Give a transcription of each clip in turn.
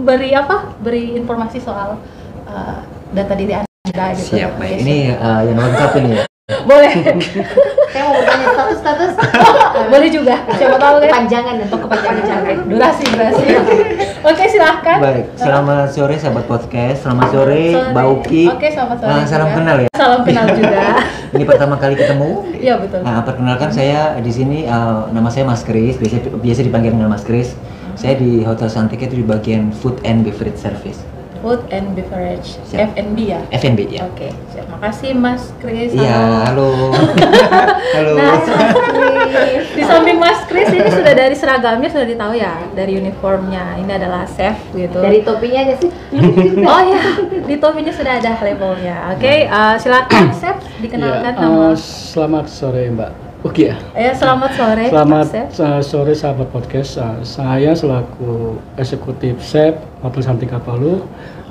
Baik. Beri informasi soal data diri Anda gitu. Siap, baik. Ini yang lengkap ini ya. Boleh. Saya mau bertanya status. Boleh juga. Siapa tahu kan? Kepanjangan untuk kepanjangan. Durasi. Oke, silahkan. Baik, selamat sore sahabat podcast. Selamat sore, Mbak Uki. Oke, selamat sore. Salam juga. kenal ya. Salam kenal juga. Ini pertama kali ketemu. Iya, betul. Nah, perkenalkan saya di sini nama saya Mas Kris, biasa dipanggil dengan Mas Kris. Saya di Hotel Santika itu di bagian Food and Beverage Service. Food and Beverage, Siap. F&B ya? F&B ya. Oke, siap. Makasih Mas Kris. Iya, halo. Halo. Nah, di samping Mas Kris ini sudah dari seragamnya sudah ditahu ya, dari uniformnya. Ini adalah chef gitu. Dari topinya aja sih. Oh ya, di topinya sudah ada labelnya. Oke, silakan chef dikenalkan nama. Selamat sore Mbak Uki ya. Selamat sore. Selamat chef. sore sahabat podcast. Saya selaku eksekutif chef Hotel Santika Palu.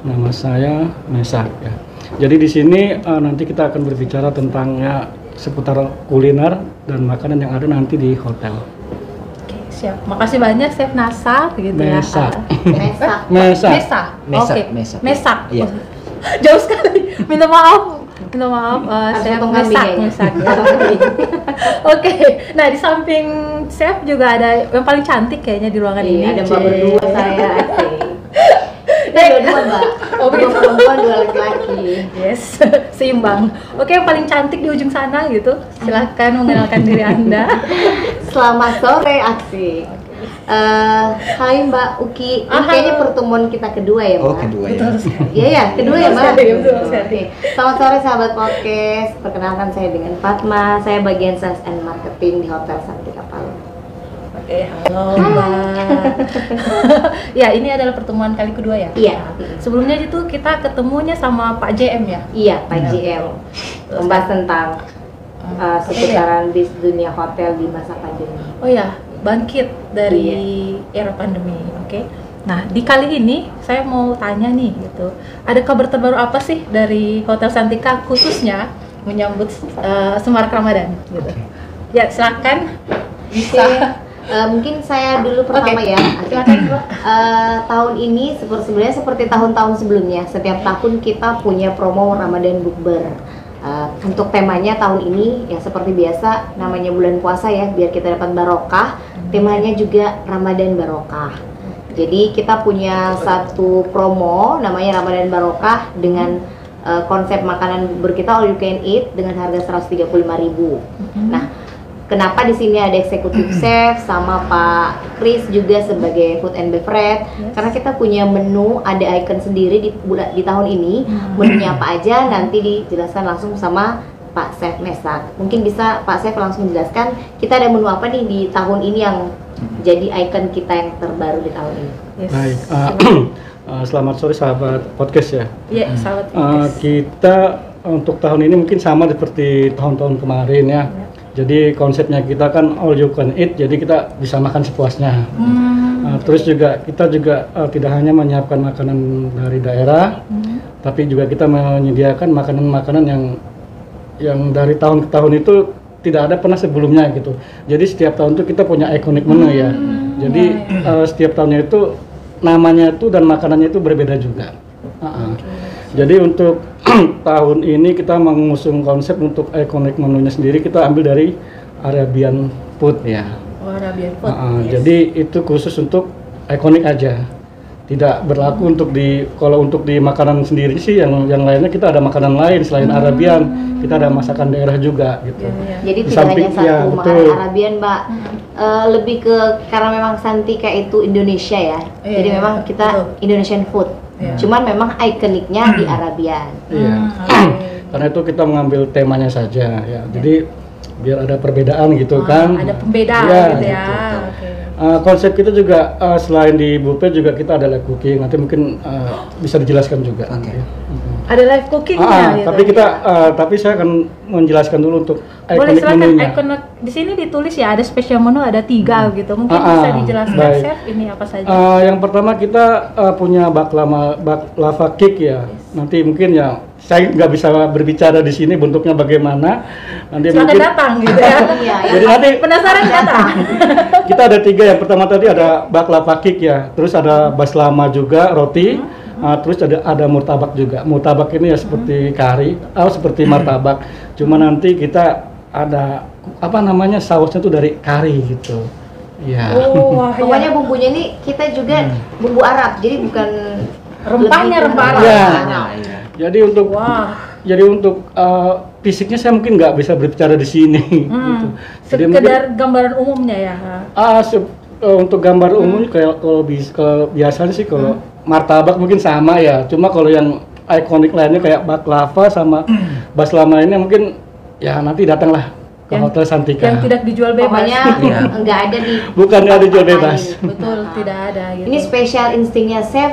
Nama saya Mesak ya. Jadi di sini nanti kita akan berbicara tentang ya seputar kuliner dan makanan yang ada nanti di hotel. Oke, siap. Makasih banyak Chef Nasa gitu Mesak. ya. Mesak. Mesak. Iya. Jauh sekali. Minta maaf. Chef Mesak. Oke. Nah, di samping chef juga ada yang paling cantik kayaknya di ruangan ini. Ada Mbak berdua saya asik. Dua Mbak. Oh, Dua perempuan, dua laki-laki. Yes, seimbang. Oke, yang paling cantik di ujung sana gitu. Silahkan mengenalkan diri Anda. Selamat sore asik. Hai Mbak Uki, ini kayaknya pertemuan kita kedua ya Mbak? Oh, kedua ya. Iya ya, kedua ya Mbak? Betul sekali. Oke. Selamat sore sahabat podcast, perkenalkan saya dengan Fatma, saya bagian sales and marketing di Hotel Santika Palu. Oke, halo Mbak. Ya, ini adalah pertemuan kali kedua ya? Iya. Sebelumnya itu kita ketemunya sama Pak JM ya? Iya, Pak JM, membahas tentang seputaran bis dunia hotel di masa pandemi. Oh ya, bangkit dari era pandemi, oke? Nah, di kali ini saya mau tanya nih gitu, ada kabar terbaru apa sih dari Hotel Santika khususnya menyambut Semarak Ramadan gitu? Ya, silakan bisa. Mungkin saya dulu pertama ya. Silakan Mbak. Tahun ini sebenarnya seperti tahun-tahun sebelumnya, setiap tahun kita punya promo Ramadan Bukber. Untuk temanya tahun ini ya seperti biasa, namanya bulan puasa ya, biar kita dapat barokah. Temanya juga Ramadan Barokah. Jadi kita punya satu promo namanya Ramadan Barokah dengan konsep makanan berkita all you can eat dengan harga 135.000. Nah, kenapa di sini ada eksekutif chef sama Pak Kris juga sebagai food and beverage? Karena kita punya menu, ada icon sendiri di tahun ini. Menunya apa aja nanti dijelaskan langsung sama Pak Chef Mesak. Mungkin bisa Pak Chef langsung jelaskan kita ada menu apa nih di tahun ini yang jadi icon kita yang terbaru di tahun ini. Yes. Baik. Selamat sore sahabat podcast ya. Iya, sahabat podcast. Kita untuk tahun ini mungkin sama seperti tahun-tahun kemarin ya. Jadi konsepnya kita kan all you can eat, jadi kita bisa makan sepuasnya. Terus juga kita juga tidak hanya menyiapkan makanan dari daerah, tapi juga kita menyediakan makanan-makanan yang dari tahun ke tahun itu tidak ada pernah sebelumnya gitu. Jadi setiap tahun itu kita punya iconic menu ya. Jadi setiap tahunnya itu namanya itu dan makanannya itu berbeda juga. Jadi untuk tahun ini kita mengusung konsep untuk iconic menunya sendiri, kita ambil dari Arabian food ya. Oh, Arabian food. Jadi itu khusus untuk iconic aja. Tidak berlaku untuk kalau untuk di makanan sendiri sih yang lainnya kita ada makanan lain selain Arabian, kita ada masakan daerah juga gitu. Jadi tidak hanya satu makanan Arabian, Mbak. Lebih ke karena memang Santika itu Indonesia ya. Jadi memang kita Indonesian food. Cuman memang ikoniknya di Arabian. Iya. Karena itu kita mengambil temanya saja ya. Jadi biar ada perbedaan gitu kan. Ada pembedaan gitu ya. Konsep kita juga selain di buffet juga kita ada live cooking. Nanti mungkin bisa dijelaskan juga. Ada live cookingnya gitu. Tapi kita tapi saya akan menjelaskan dulu untuk boleh iconic silakan menunya. iconic di sini ditulis ya, ada special menu ada 3 gitu. Mungkin bisa dijelaskan baik. chef ini apa saja. Yang pertama kita punya baklava cake ya. Nanti mungkin ya saya nggak bisa berbicara di sini bentuknya bagaimana. Nanti Silakan mungkin datang gitu ya. Iya, jadi nanti Penasaran datang. kita ada 3. Yang pertama tadi ada baklava cake ya. Terus ada baslama juga roti. Terus ada murtabak juga. Murtabak ini ya seperti kari, seperti martabak. Cuma nanti kita ada apa namanya sausnya tuh dari kari gitu. Iya. Oh, wah, Pokoknya ya. bumbunya ini kita juga bumbu Arab, jadi bukan Rempahnya lebih rempah bumbu Arab. Arab. Nah, iya. Jadi untuk Wah. fisiknya saya mungkin nggak bisa berbicara di sini. Gitu. Jadi Sekedar gambaran umumnya ya. untuk gambar umum kalau biasanya sih kalau martabak mungkin sama ya. Cuma kalau yang ikonik lainnya kayak baklava sama baslama ini mungkin ya nanti datanglah ke Hotel Santika. Yang tidak dijual bebas. Pokoknya Iya. nggak ada di Bukan nggak ada jual tempat bebas. lain. Betul, tidak ada gitu. Ini spesial instingnya chef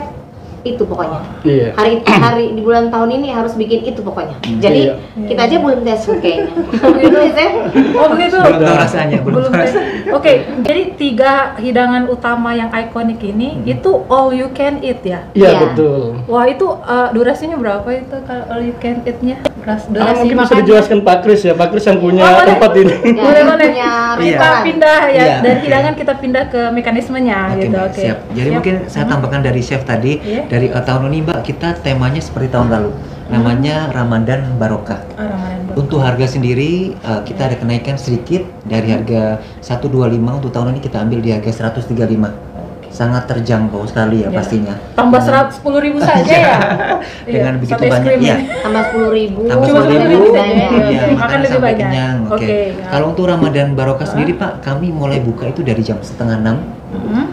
itu pokoknya. Iya. Hari di bulan tahun ini harus bikin itu pokoknya. Jadi Iya. kita aja belum tes food kayaknya. Gitu ya, chef? Oh begitu. Belum tahu rasanya, belum tahu tes. rasanya. Oke, jadi 3 hidangan utama yang ikonik ini itu all you can eat ya. Iya Iya. betul. Wah itu durasinya berapa itu kalau all you can eat-nya? Durasi Mungkin bisa makan? dijelaskan Pak Kris ya. Pak Kris yang punya Oh, boleh. tempat ini. Ya, Boleh, yang boleh. punya Kita restoran. pindah ya Iya, dari oke. hidangan kita pindah ke mekanismenya Oke, gitu. Mbak, Oke. siap. Jadi Siap. mungkin saya tambahkan dari chef tadi, Iya. dari tahun ini Mbak, kita temanya seperti tahun lalu. Namanya Ramadan Barokah. Ramadan Barokah. Untuk harga sendiri kita ada kenaikan sedikit dari harga 125 untuk tahun ini kita ambil di harga 135. Sangat terjangkau sekali ya Ya. pastinya. Tambah Dengan- 10.000 saja ya. Dengan Iya, begitu sate es banyak, krim iya. ini. Tambah 10.000. Tambah Cuma 10.000, lebih banyak. banyak. iya, Oke, makan makan lebih sampai banyak. kenyang. Oke. Oke. Kalau untuk Ramadan Barokah sendiri Pak, kami mulai buka itu dari jam setengah 6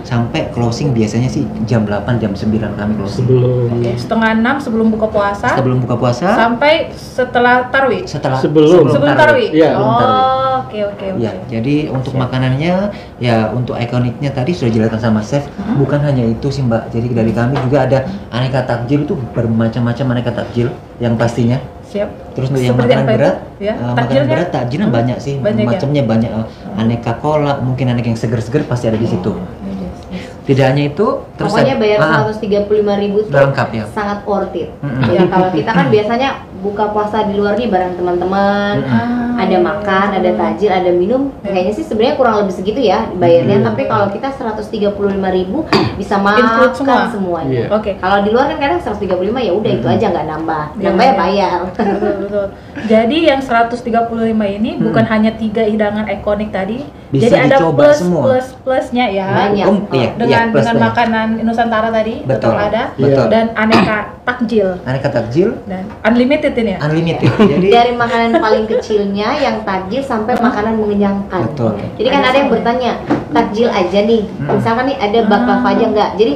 sampai closing biasanya sih jam 8, jam 9 kami closing. Sebelum Oke, setengah 6 sebelum buka puasa Sebelum buka puasa, sampai setelah tarawih. Sebelum Sebelum tarawih. Iya. Sebelum tarawih. Oh, oke. Ya, jadi untuk makanannya ya untuk ikoniknya tadi sudah dijelaskan sama chef. Bukan hanya itu sih Mbak. Jadi dari kami juga ada aneka takjil itu bermacam-macam aneka takjil yang pastinya. Siap. Terus untuk yang Seperti makanan apa itu? berat, Ya, makanan takjilnya? berat takjilnya banyak sih, Banyak ya? macamnya banyak. Aneka kolak, mungkin aneka yang seger-seger pasti ada di situ. Yes. Tidak hanya itu, terus Pokoknya bayar Ah, 135.000 itu lengkap ya. sangat worth it. Mm-mm. Ya kalau kita kan biasanya buka puasa di luar nih bareng teman-teman, ada makan, ada tajil, ada minum. Kayaknya sih sebenarnya kurang lebih segitu ya bayarnya. Tapi kalau kita 135.000 bisa Include semua? makan semuanya. Iya. Oke. Kalau di luar kan kadang 135 ya udah itu aja nggak nambah. Iya, Nambah ya iya. bayar. Betul. Jadi yang 135 ini bukan hanya 3 hidangan ikonik tadi. Bisa jadi ada dicoba semua. plusnya ya. Banyak. Iya, Dengan plus dengan banyak. makanan Nusantara tadi Betul. tetap ada Betul. dan aneka takjil Aneka takjil dan unlimited ini ya. unlimited. Jadi Dari makanan paling kecilnya yang takjil sampai makanan mengenyangkan. Betul. Jadi kan ada yang bertanya, takjil aja nih. Misalkan nih ada baklava aja enggak. Jadi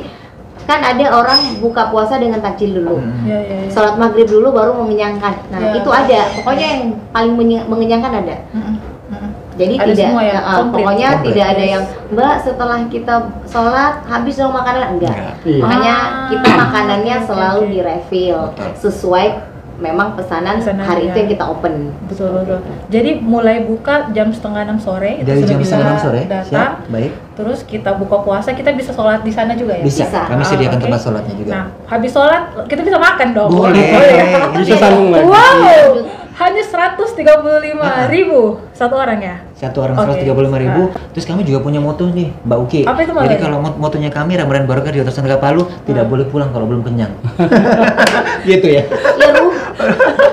kan ada orang buka puasa dengan takjil dulu. Ya. Sholat maghrib dulu baru mengenyangkan. Nah Ya. itu ada. Pokoknya yang paling mengenyangkan ada. Jadi Ada tidak, semua ya, komplit. pokoknya Komplit. tidak ada yang Mbak setelah kita sholat habis dong makanan enggak. Iya. Makanya Ah, kita makanannya oke, selalu oke. direfill Betul. sesuai memang pesanan Pesanan, hari ya. itu yang kita open. Betul. Jadi mulai buka jam setengah 6 sore itu dari sudah jam bisa 9 sore, datang. siap, baik. Terus kita buka puasa, kita bisa sholat di sana juga ya. Bisa. Bisa. Kami sediakan Oke. tempat sholatnya juga. Nah, habis sholat kita bisa makan dong. Boleh. ya? bisa sambung lagi. Wow, hanya 135.000 satu orang ya. Satu orang Oke. 135.000. Terus kami juga punya moto nih, Mbak Uki. Apa itu, Mbak Jadi Uki? kalau motonya kami Ramadan Barokah di Hotel Santika Palu tidak boleh pulang kalau belum kenyang. Gitu ya. Ya lu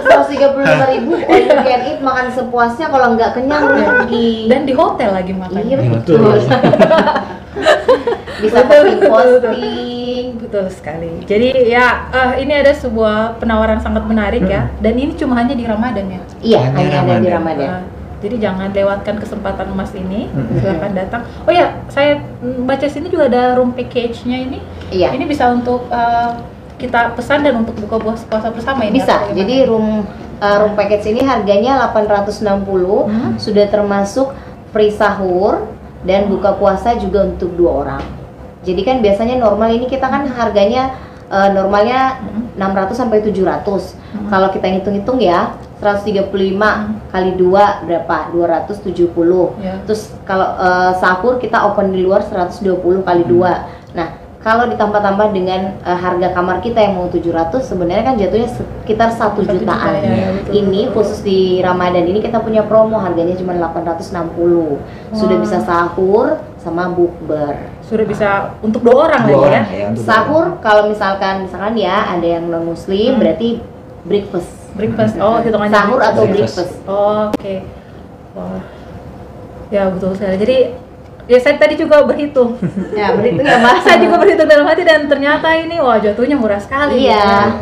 135.000 all you can eat makan sepuasnya kalau nggak kenyang rugi. Dan di hotel lagi makan. Iya Betul. betul. Bisa Betul, posting. Betul sekali. Jadi ya ini ada sebuah penawaran sangat menarik ya. Dan ini cuma hanya di Ramadan ya. Iya, Hanya hanya ada di Ramadan. Ramadan. Jadi jangan lewatkan kesempatan emas ini. Silakan datang. Oh ya, saya baca sini juga ada room package-nya ini. Iya. Ini bisa untuk kita pesan dan untuk buka puasa bersama ini. Bisa. atau bagaimana? Jadi room package ini harganya 860, sudah termasuk free sahur dan buka puasa juga untuk 2 orang. Jadi kan biasanya normal ini kita kan harganya normalnya 600 sampai 700. Kalau kita hitung-hitung ya, 135 kali 2 berapa? 270. Ya. Terus kalau sahur kita open di luar 120 kali 2. Nah, kalau ditambah-tambah dengan harga kamar kita yang mau 700, sebenarnya kan jatuhnya sekitar 1 jutaan. Ya, betul, Ini betul. khusus di Ramadan ini kita punya promo, harganya cuma 860. Sudah Wah. bisa sahur sama bukber. Sudah bisa untuk 2 orang Dua lagi orang ya. ya, untuk Sahur kalau misalkan ya ada yang non muslim berarti breakfast. Breakfast. Oh, hitungannya Sahur atau breakfast. breakfast. Oh, oke. Wah. Ya, betul sekali. Jadi ya saya tadi juga berhitung. Ya, berhitung ya, Mbak. Saya juga berhitung dalam hati dan ternyata ini wah jatuhnya murah sekali. Iya.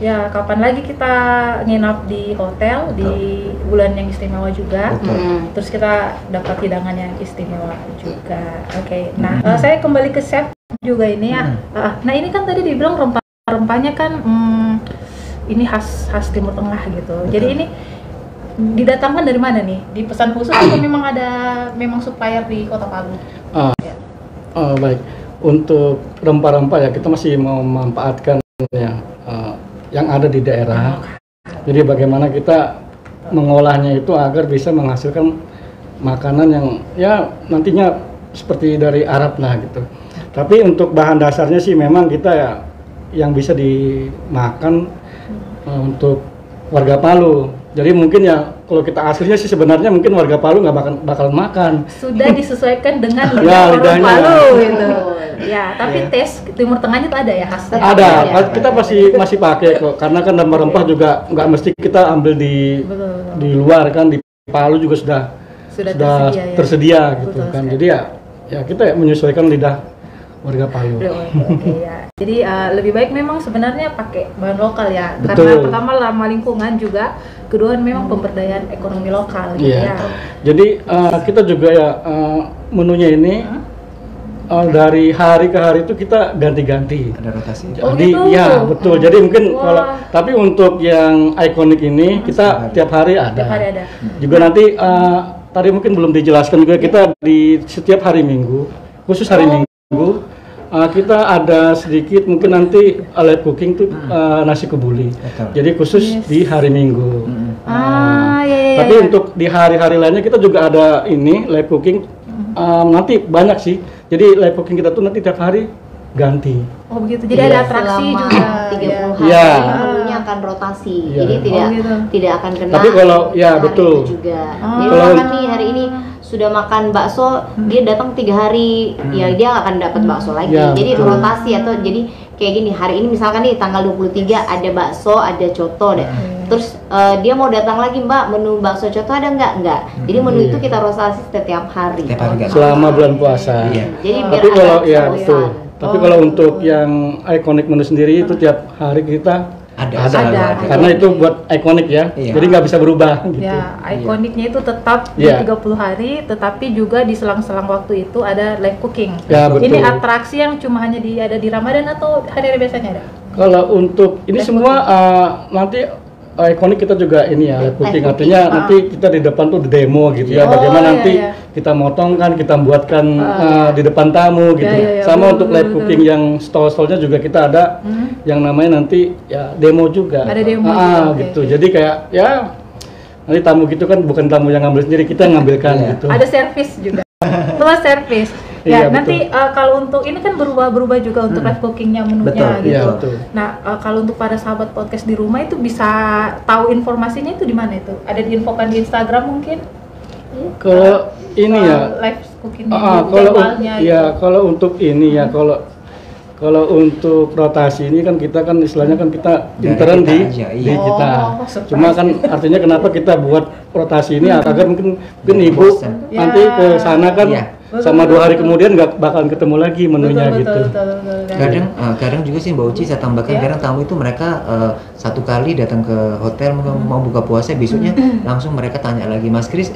Ya, kapan lagi kita nginap di hotel di bulan yang istimewa juga. Betul. Terus kita dapat hidangan yang istimewa juga. Oke. Nah, saya kembali ke chef juga ini ya. Nah, ini kan tadi dibilang rempah-rempahnya kan ini khas Timur Tengah gitu. Jadi ini didatangkan dari mana nih? Dipesan khusus atau memang supplier di Kota Palu? Baik, untuk rempah-rempah ya kita masih memanfaatkan ya yang ada di daerah. Jadi bagaimana kita mengolahnya itu agar bisa menghasilkan makanan yang ya nantinya seperti dari Arab lah gitu. Tapi untuk bahan dasarnya sih memang kita ya yang bisa dimakan untuk warga Palu. Jadi mungkin ya kalau kita aslinya sih sebenarnya mungkin warga Palu nggak bakal makan. Sudah disesuaikan dengan Ya, lidah orang lidahnya. Palu gitu. Ya, tapi tes Timur Tengahnya tuh ada ya khasnya. Ada, Ya. kita masih pakai kok. Karena kan rempah-rempah juga nggak mesti kita ambil di Betul. di luar kan, di Palu juga sudah tersedia gitu Betul kan. sekali. Jadi ya kita menyesuaikan lidah warga Palu. Oke, ya. Jadi lebih baik memang sebenarnya pakai bahan lokal ya. Karena Betul. pertama ramah lingkungan juga, kedua memang pemberdayaan ekonomi lokal gitu Iya. ya. Jadi kita juga ya menunya ini dari hari ke hari itu kita ganti-ganti. Ada rotasi. Oh, Jadi gitu? ya betul. Jadi mungkin Wah. kalau tapi untuk yang ikonik ini kita tiap hari ada. Tiap hari ada. Juga nanti tadi mungkin belum dijelaskan juga kita di setiap hari Minggu, khusus hari Minggu kita ada sedikit mungkin nanti live cooking tuh nasi kebuli. Betul. Jadi khusus di hari Minggu. Ya. Tapi untuk di hari-hari lainnya kita juga ada ini live cooking nanti banyak sih. Jadi live cooking kita tuh nanti tiap hari ganti. Oh begitu. Jadi ada atraksi Selama juga. 30 hari Ya. menunya akan rotasi. Ya. Jadi gitu. tidak akan kena. Tapi kalau ya hari betul. itu juga. Jadi Kalau- misalkan nih hari ini sudah makan bakso, dia datang 3 hari, ya dia akan dapat bakso lagi. Ya, Jadi betul. rotasi atau jadi kayak gini, hari ini misalkan nih tanggal 23 ada bakso, ada coto deh. Terus dia mau datang lagi, Mbak, menu bakso coto ada nggak? Jadi menu itu kita rotasi setiap hari. Setiap hari ganti. Selama bulan puasa. Iya. Jadi biar Tapi kalau ada ya keseruan. betul. Tapi kalau untuk yang ikonik menu sendiri itu tiap hari kita Ada. Ada. karena itu buat ikonik ya. Iya. Jadi nggak bisa berubah gitu. Ya, ikoniknya itu tetap di Iya. 30 hari, tetapi juga di selang-selang waktu itu ada live cooking. Ya, betul. Ini atraksi yang cuma hanya ada di Ramadan atau hari-hari biasanya ada? Kalau untuk ini Live semua nanti ikonik kita juga ini ya live cooking. Live Artinya cooking. nanti kita di depan tuh demo gitu ya. Oh, Bagaimana iya, nanti iya. kita motongkan, kita buatkan di depan tamu gitu. iya, Sama betul, untuk betul, live betul. cooking yang stall-stallnya juga kita ada yang namanya nanti ya demo juga. Ada demo juga, oke, gitu. oke. Jadi kayak ya nanti tamu gitu kan bukan tamu yang ngambil sendiri, kita yang ngambilkan Iya. gitu. Ada servis juga. Plus servis. Ya, Iya, nanti kalau untuk ini kan berubah-berubah juga untuk live cookingnya menunya Betul, gitu. iya, betul. Nah, kalau untuk para sahabat podcast di rumah itu bisa tahu informasinya itu di mana itu? Ada diinfokan di Instagram mungkin? Kalau ini ya live cooking kalau untuk ini ya kalau untuk rotasi ini kan kita kan istilahnya kan kita Dari intern kita di aja, iya. di kita. Oh, surprise. Cuma kan artinya kenapa kita buat rotasi ini agar mungkin ibu bosan. nanti Ya. ke sana kan Iya. sama 2 hari kemudian nggak bakalan ketemu lagi menunya betul, gitu. betul. Kadang juga sih Mbak Uci saya tambahkan, Ya. kadang tamu itu mereka satu kali datang ke hotel mau buka puasa, besoknya langsung mereka tanya lagi, Mas Kris,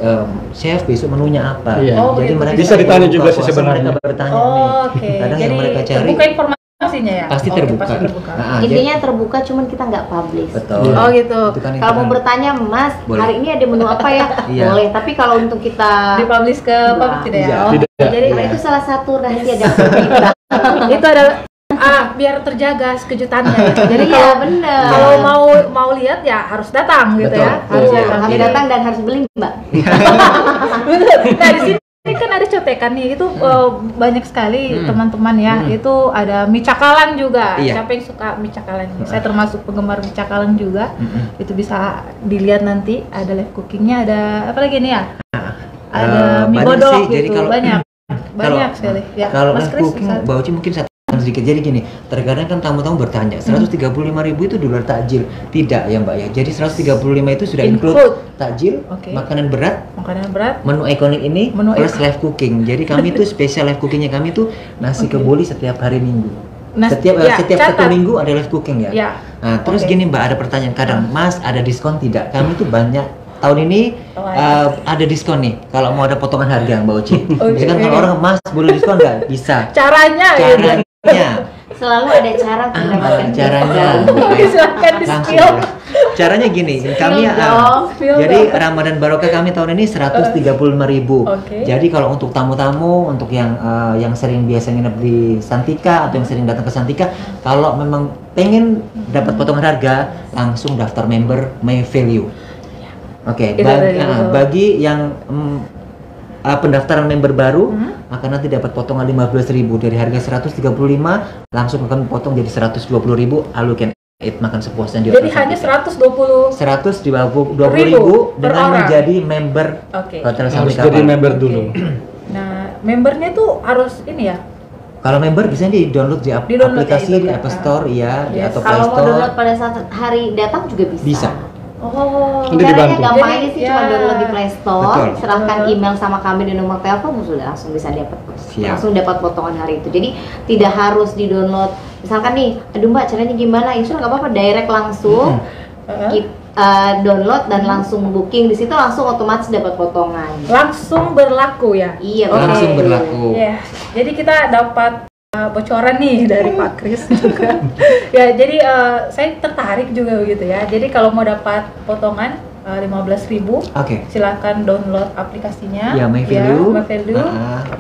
chef besok menunya apa? Iya. Oh, Jadi begitu. mereka Bisa ditanya buka juga sih puasa, sebenarnya. mereka bertanya nih. Oh, oke. Kadang Jadi yang mereka cari terbuka informasinya ya? pasti Oke, terbuka. pasti terbuka. Nah, Intinya terbuka, cuman kita nggak publish. betul. Oh, gitu. Itu kan Kalau mau internal. bertanya, Mas, Boleh. hari ini ada menu apa ya? Iya. Boleh. Tapi kalau untuk kita, Dipublish ke publik tidak ya? Iya. Oh, Tidak. jadi nah, Iya. itu salah satu rahasia dapur kita. itu adalah biar terjaga kejutannya gitu. Jadi Iya, bener. kalau mau lihat ya harus datang gitu Betul. ya. Harus Iya. datang. Harus Jadi- datang dan harus beli, Mbak. Betul. Nah di sini kan ada cotekan nih, itu banyak sekali teman-teman ya. Itu ada mie cakalang juga. Iya. Siapa yang suka mie cakalang? Saya termasuk penggemar mie cakalang juga. Itu bisa dilihat nanti. Ada live cookingnya, ada apa lagi nih ya? Ada mie banyak bodok sih, gitu. jadi kalau- banyak sekali. Ya, Kalau Mas live Kris cooking, bisa. Mbak Uci mungkin saya tambahkan sedikit. Jadi gini, terkadang kan tamu-tamu bertanya, 135.000 itu di luar takjil. Tidak ya Mbak ya. Jadi 135 itu sudah include Include. takjil, Oke. makanan berat, Makanan berat. menu ikonik ini, Menu plus live cooking. Jadi kami tuh spesial live cookingnya kami tuh nasi kebuli setiap hari Minggu. Setiap ya, setiap satu catat. minggu ada live cooking ya. Ya. Nah, terus Oke. gini Mbak, ada pertanyaan kadang, Mas ada diskon tidak? Kami tuh banyak tahun ini ada diskon nih. Kalau mau ada potongan harga Mbak Uci. Oke. Misalkan kalau orang Mas boleh diskon nggak? Bisa. Caranya gitu. Caranya. Selalu ada cara untuk mendapatkan Caranya. Silahkan di Langsung. spill. Caranya gini, kami dong. Spill jadi dong. Ramadan Barokah kami tahun ini 135.000. Oke. Jadi kalau untuk tamu-tamu, untuk yang sering biasa nginep di Santika atau yang sering datang ke Santika, kalau memang pengen dapat potongan harga, langsung daftar member My Value. Oke, Itu tadi, betul. bagi yang pendaftaran member baru, maka nanti dapat potongan 15.000 dari harga 135, langsung akan potong jadi 120.000. All you can eat, makan sepuasnya di Jadi hotel hanya Santika. 120. 120.000 per dengan orang. menjadi member Oke. Hotel Harus Santika. jadi Pak. member Oke. dulu. Nah, membernya tuh harus ini ya. Kalau member bisa di-download di Di-download aplikasi ya, itu di kan. App Store ya, Yes. atau Play Kalau mau Store. download pada saat hari datang juga bisa. Bisa. Oh. Nanti Caranya dibantu. gampang Jadi, aja sih, ya. cuma download di Play Store, Betul. serahkan email sama kami di nomor telepon, sudah langsung bisa dapat, Siap. langsung dapat potongan hari itu. Jadi tidak harus di download. Misalkan nih, aduh Mbak caranya gimana? Ya sudah nggak apa-apa, direct langsung download dan langsung booking di situ, langsung otomatis dapat potongan. Langsung berlaku ya. Iya, Oke. Langsung berlaku. Ya. Jadi kita dapat bocoran nih dari Pak Kris juga. Ya, jadi saya tertarik juga begitu ya. Jadi kalau mau dapat potongan 15.000, Oke. silakan download aplikasinya. Ya, My Value. My Value.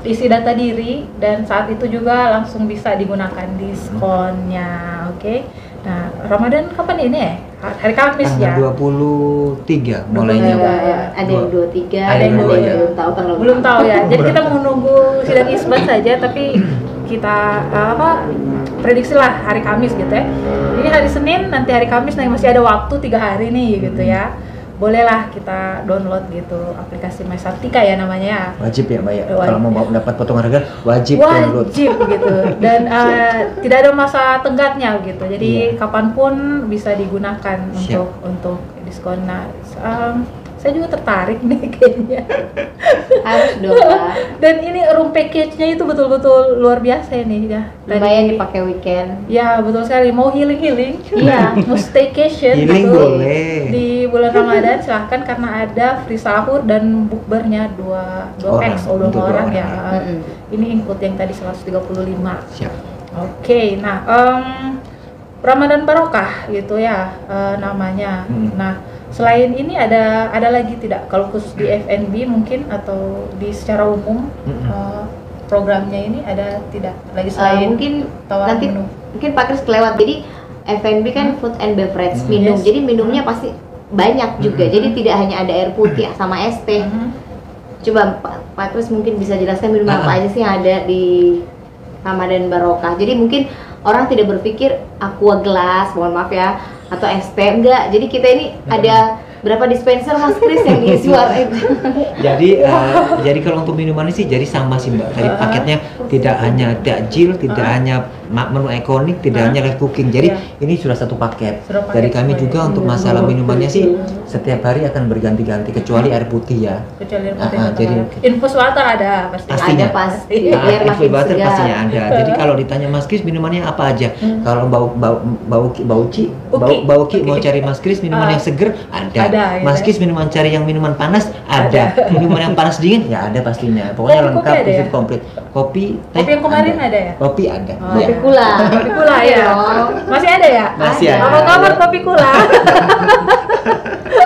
Isi data diri dan saat itu juga langsung bisa digunakan diskonnya. Oke. Nah, Ramadan kapan ini ya? Hari Kamis ya. Tanggal 23 mulainya. Iya, iya. Ada yang 23, Ada yang dua, ya. belum tahu tanggal Belum tahu ya. Jadi kita menunggu sidang isbat saja, tapi kita prediksi lah hari Kamis gitu ya. Ini hari Senin, nanti hari Kamis, nah masih ada waktu 3 hari nih gitu ya. Bolehlah kita download gitu aplikasi My Santika ya namanya. Wajib ya Mbak ya. Wajib. Kalau mau dapat potongan harga, wajib download. Wajib gitu. Dan tidak ada masa tenggatnya gitu. Jadi Iya. kapanpun bisa digunakan Siap. untuk diskon. Nah, saya juga tertarik nih kayaknya. harus dong Mbak. Dan ini room package-nya itu betul-betul luar biasa ini ya. Lumayan dipakai weekend. Ya betul sekali. Mau healing, Iya. mau staycation Healing gitu. boleh. Di bulan Ramadan silahkan karena ada free sahur dan bukbernya dua Orang, X, dua untuk dua orang orang. ya. Mm-mm. Ini include yang tadi 135. Siap. Oke, nah Ramadan Barokah gitu ya namanya. Nah, selain ini ada lagi tidak kalau khusus di F&B mungkin atau di secara umum programnya ini ada tidak lagi selain Mungkin tawaran nanti menu? mungkin Pak Kris kelewat. Jadi F&B kan food and beverage, minum. Yes. Jadi minumnya pasti banyak juga. Jadi tidak hanya ada air putih sama es teh. Coba Pak Kris mungkin bisa jelaskan minum apa aja sih yang ada di Ramadan Barokah. Jadi mungkin orang tidak berpikir aqua gelas, mohon maaf ya, atau es teh, enggak. Jadi kita ini ada berapa dispenser Mas Kris yang diisi warna itu? Jadi kalau untuk minuman ini sih jadi sama sih Mbak. Dari paketnya tidak hanya takjil, tidak hanya menu ikonik, tidak hanya live cooking. Jadi ini sudah satu paket. Sudah paket Dari kami semua juga ya. untuk masalah minumannya sih setiap hari akan berganti-ganti kecuali air putih ya. Kecuali air putih jadi infus water ada pasti. Pastinya. Ada pasti. Nah, Biar makin infus water segar. pastinya ada. Jadi kalau ditanya Mas Kris minumannya apa aja? Kalau bau ki mau cari Mas Kris minuman yang seger ada. Ada, ya. Mas Kris minuman cari yang minuman panas ada. Minuman yang panas dingin ya ada pastinya. Pokoknya Kopi lengkap, ada ya? komplit. Kopi, teh Kopi yang kemarin ada ya? Kopi ada. Oh, Ya. Kopi kula. Kopi kula ya. dong. Masih ada ya? Masih ada. Apa kabar kopi kula?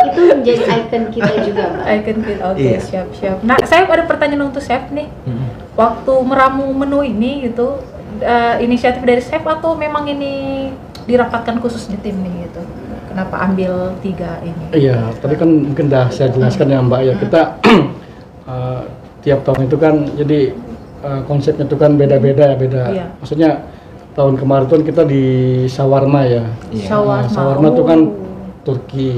Itu menjadi ikon kita juga, Mbak. Icon kit. Oke, Iya. siap. Nah, saya ada pertanyaan untuk chef nih. Waktu meramu menu ini gitu, inisiatif dari chef atau memang ini dirapatkan khusus di tim nih gitu? Kenapa ambil 3 ini? Iya, tadi kan mungkin dah saya jelaskan ya Mbak ya, kita tiap tahun itu kan jadi konsepnya itu kan beda-beda. Iya. Maksudnya tahun kemarin tuh kita di shawarma ya. Iya. Shawarma itu kan Turki.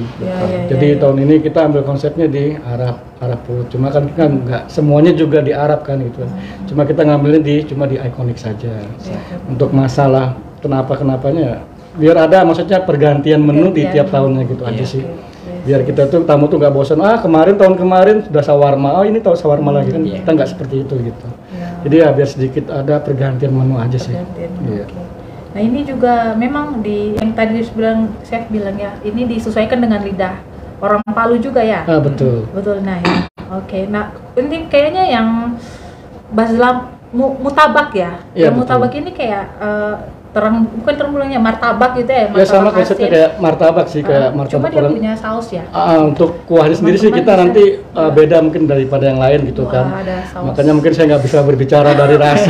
Jadi tahun ini kita ambil konsepnya di Arab food. Cuma kan nggak semuanya juga di Arab kan gitu. Cuma kita ngambilnya cuma di ikonik saja. Untuk masalah kenapanya biar ada maksudnya pergantian menu di tiap tahunnya gitu aja sih. Biar kita tuh tamu tuh nggak bosan. Tahun kemarin sudah shawarma. Oh ini tahu shawarma lagi kan. Kita nggak seperti itu gitu. Jadi ya biar sedikit ada pergantian menu aja sih. Iya. Nah ini juga memang yang tadi chef bilang ya, ini disesuaikan dengan lidah orang Palu juga ya. Betul. Betul. Nah ya. Oke. Nah ini kayaknya yang Baslam mutabak ya. Iya, Yang mutabak ini kayak bukan termulanya martabak gitu ya. Ya sama konsepnya kayak martabak sih, kayak martabak. Cuma dia punya saus ya. Untuk kuahnya sendiri sih kita nanti beda mungkin daripada yang lain gitu kan. Ada saus. Makanya mungkin saya nggak bisa berbicara dari rasa.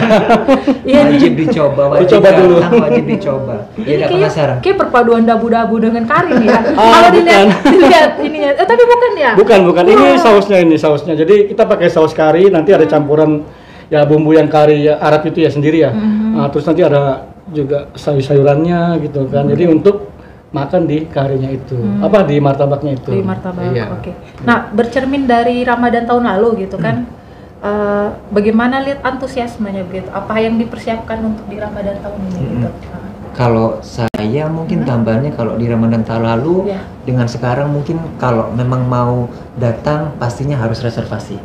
Wajib dicoba, Dicoba dulu. Wajib dicoba. Ini Ya penasaran. kayak perpaduan dabu-dabu dengan kari nih ya. Kalau dilihat ininya, tapi bukan ya? Bukan. Ini sausnya. Jadi kita pakai saus kari, nanti ada campuran ya bumbu yang kari ya, Arab itu ya sendiri ya. Terus nanti ada juga sayur-sayurannya gitu kan. Jadi untuk makan di karinya itu, di martabaknya itu. Di martabak, Iya. oke. Nah, bercermin dari Ramadan tahun lalu gitu kan, bagaimana lihat antusiasmenya begitu? Apa yang dipersiapkan untuk di Ramadan tahun ini gitu? Kalau saya mungkin tambahannya kalau di Ramadan tahun lalu dengan sekarang mungkin kalau memang mau datang pastinya harus reservasi.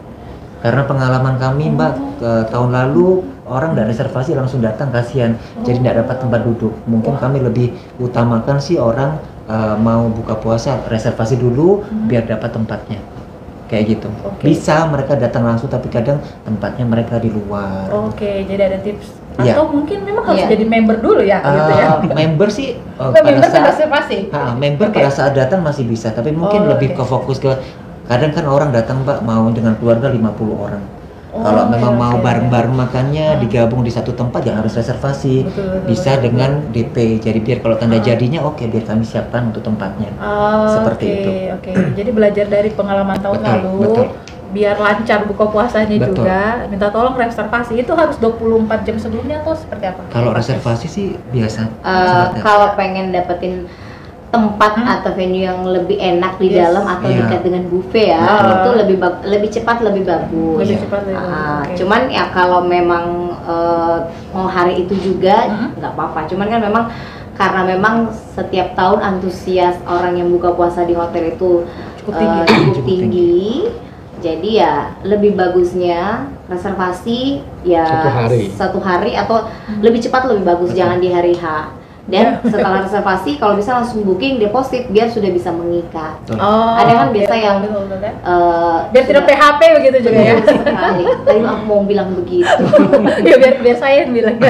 Karena pengalaman kami Mbak tahun lalu orang nggak reservasi langsung datang kasihan, jadi nggak dapat tempat duduk. Mungkin kami lebih utamakan sih orang mau buka puasa reservasi dulu biar dapat tempatnya. Kayak gitu. Bisa mereka datang langsung tapi kadang tempatnya mereka di luar. Oke, jadi ada tips. Iya. Atau mungkin memang harus jadi member dulu ya gitu ya. Member sih Member reservasi. member pada saat datang masih bisa, tapi mungkin lebih ke fokus ke kadang kan orang datang Mbak mau dengan keluarga 50 orang. Kalau memang mau bareng-bareng makannya digabung di satu tempat ya harus reservasi. Bisa dengan DP. Jadi biar kalau tanda jadinya biar kami siapkan untuk tempatnya. Seperti itu. Oke. Jadi belajar dari pengalaman tahun lalu. Betul. Biar lancar buka puasanya Betul. juga, minta tolong reservasi. Itu harus 24 jam sebelumnya atau seperti apa? Kalau reservasi sih biasa. Kalau pengen dapetin tempat atau venue yang lebih enak di dalam atau dekat dengan buffet ya, itu lebih cepat lebih bagus. Lebih cepat lebih bagus. Cuman ya kalau memang mau hari itu juga nggak apa-apa. Cuman kan memang karena memang setiap tahun antusias orang yang buka puasa di hotel itu cukup tinggi. Jadi ya lebih bagusnya reservasi ya satu hari atau lebih cepat lebih bagus, jangan di hari H. Dan setelah reservasi kalau bisa langsung booking deposit biar sudah bisa mengikat. Ada kan biasa yang biar tidak PHP begitu juga ya. Sekali. Tadi aku mau bilang begitu. Ya biar saya yang bilang.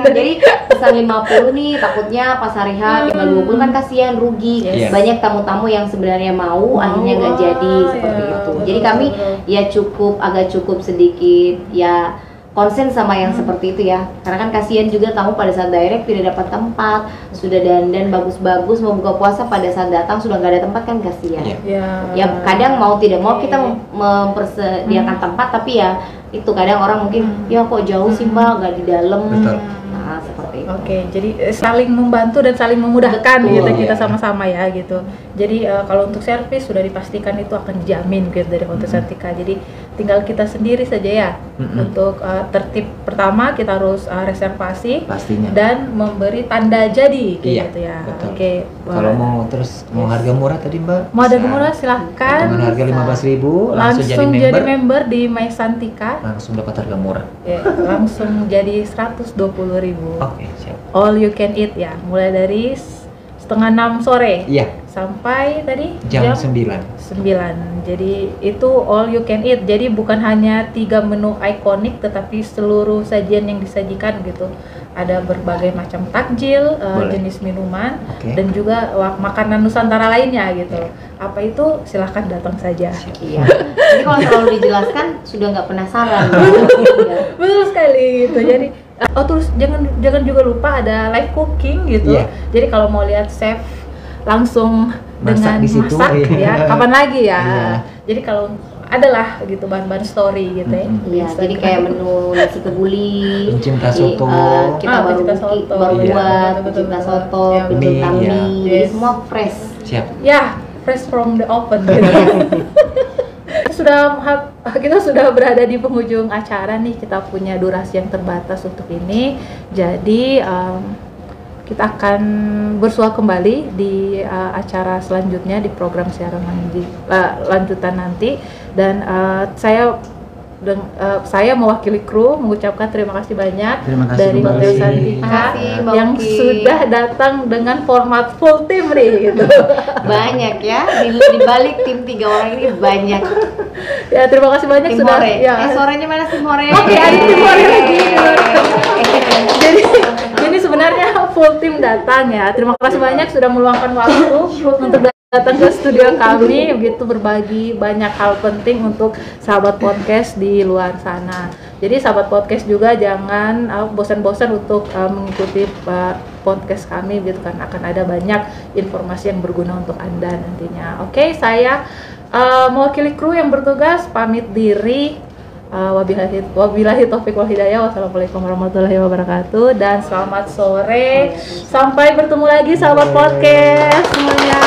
Jadi pesan 50 nih, takutnya pas hari H tinggal 20 kan kasihan rugi. Banyak tamu-tamu yang sebenarnya mau akhirnya nggak jadi seperti itu. Jadi kami ya agak cukup sedikit ya konsen sama yang seperti itu ya, karena kan kasihan juga tamu pada saat direct tidak dapat tempat, sudah dandan bagus-bagus mau buka puasa pada saat datang sudah nggak ada tempat kan kasihan. Ya kadang mau tidak mau kita mempersediakan tempat, tapi ya itu kadang orang mungkin ya kok jauh sih Mbak, nggak di dalam. Nah seperti itu. Oke, jadi saling membantu dan saling memudahkan gitu kita sama-sama ya gitu. Jadi kalau untuk servis sudah dipastikan itu akan dijamin gitu dari Hotel Santika. Jadi tinggal kita sendiri saja ya untuk tertib pertama kita harus reservasi pastinya dan memberi tanda jadi gitu ya. Oke. Kalau mau harga murah tadi Mbak? Mau harga murah silahkan. Dengan harga 15.000 langsung jadi member di My Santika. Langsung dapat harga murah. Ya, langsung jadi 120.000. Oke, siap. All you can eat ya, mulai dari 5:30 sore sampai tadi jam 9. Jadi itu all you can eat. Jadi bukan hanya 3 menu ikonik, tetapi seluruh sajian yang disajikan gitu. Ada berbagai macam takjil, jenis minuman, dan juga makanan Nusantara lainnya gitu. Apa itu? Silahkan datang saja. Iya. Jadi kalau terlalu dijelaskan sudah nggak penasaran. Betul sekali gitu. Jadi Oh terus jangan juga lupa ada live cooking gitu. Iya. Jadi kalau mau lihat chef langsung Masak dengan di situ, masak iya. ya, kapan lagi ya. Iya. Jadi kalau adalah gitu bahan-bahan story gitu ya. Iya, jadi kayak menu nasi kebuli, Pencinta soto. kita baru pencinta soto. baru Iya. buat Betul, pencinta betul. soto, Ya, pencinta mie, iya. mie, jadi Yes. semua fresh. Siap. Ya, fresh from the oven gitu. Kita sudah berada di penghujung acara nih. Kita punya durasi yang terbatas untuk ini. Jadi kita akan bersua kembali di acara selanjutnya di program siaran lanjutan nanti. Dan saya mewakili kru mengucapkan terima kasih banyak Terima kasih dari kembali. Hotel Terima Santika kasih, Mbak yang Uki. sudah datang dengan format full team nih gitu. Banyak ya, di balik tim 3 orang ini banyak. Ya terima kasih banyak Tim sudah More. ya. Sorenya mana tim More? Oke, ada tim More lagi. Jadi sebenarnya full tim datang ya. Terima kasih banyak sudah meluangkan waktu untuk datang ke studio kami, begitu berbagi banyak hal penting untuk sahabat podcast di luar sana. Jadi sahabat podcast juga jangan bosan-bosan untuk mengikuti podcast kami, gitu kan akan ada banyak informasi yang berguna untuk Anda nantinya. Oke, saya mewakili kru yang bertugas pamit diri. Wabillahi taufiq wal hidayah. Wassalamualaikum warahmatullahi wabarakatuh dan selamat sore. Sampai bertemu lagi sahabat podcast semuanya.